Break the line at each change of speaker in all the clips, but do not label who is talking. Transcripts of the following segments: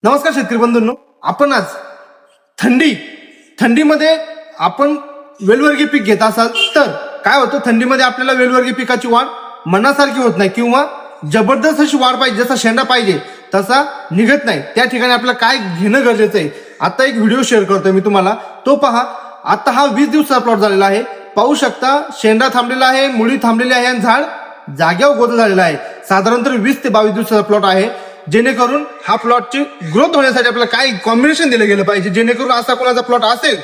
नमस्कार शेतकरी बंधूंनो, आपण आज थंडीमध्ये आपण वेलवर्गीय पीक घेत असाल तर काय होतं, थंडीमध्ये आपल्याला वेलवर्गीय पिकाची वाढ मनासारखी होत नाही किंवा जबरदस्त अशी वाढ पाहिजे, जसा शेंडा पाहिजे तसा निघत नाही. त्या ठिकाणी आपल्याला काय घेणं गरजेचं आहे. आता एक व्हिडिओ शेअर करतोय मी तुम्हाला, तो पहा. आता हा 20 दिवसाचा प्लॉट झालेला आहे. पाहू शकता, शेंडा थांबलेला आहे, मुळी थांबलेली आहे आणि झाड जाग्यावर गोद झालेला आहे. साधारणतः 20 ते 22 दिवसाचा प्लॉट आहे. जेणेकरून हा प्लॉटची ग्रोथ होण्यासाठी आपल्याला काय कॉम्बिनेशन दिलं गेलं पाहिजे, जेणेकरून असा कोणाचा प्लॉट असेल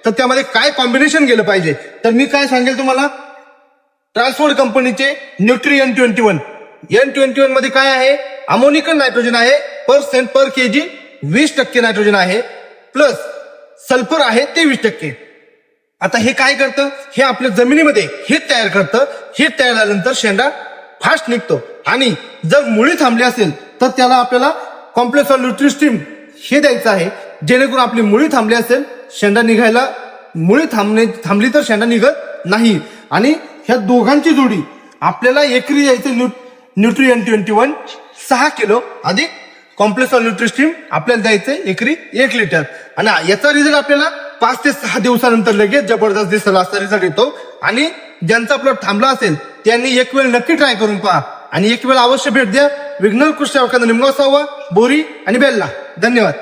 तर त्यामध्ये काय कॉम्बिनेशन गेलं पाहिजे. तर मी काय सांगेल तुम्हाला, ट्रान्सफोर्ड कंपनीचे न्यूट्री N21 मध्ये काय आहे, अमोनिकल नायट्रोजन आहे, पर केजी 20% नायट्रोजन आहे, प्लस सल्फर आहे 23%. आता हे काय करतं, हे आपल्या जमिनीमध्ये हिट तयार करतं. हिट तयार झाल्यानंतर शेंडा फास्ट निघतो. आणि जर मुळी थांबली असेल तर त्याला आपल्याला कॉम्प्लेक्स न्यूट्रिस्टीम हे द्यायचं आहे, जेणेकरून आपली मुळी थांबली असेल, शेंडा निघायला मुळी थांबली तर शेंडा निघत नाही. आणि ह्या दोघांची जोडी आपल्याला एकरी द्यायचं न्यूट्री N21 6 किलो अधिक कॉम्प्लेक्स न्यूट्रिस्टीम आपल्याला द्यायचं एकरी 1 लिटर. आणि याचा रिझल्ट आपल्याला 5 ते 6 दिवसानंतर लगेच जबरदस्त दिसेल असा रिझल्ट येतो. आणि ज्यांचा प्लॉट थांबला असेल त्यांनी एक वेळ नक्की ट्राय करून पहा आणि एक वेळ अवश्य भेट द्या. विघ्नर कृषी अवकाश निमगाव 6 बोरी आणि बेल्ला. धन्यवाद.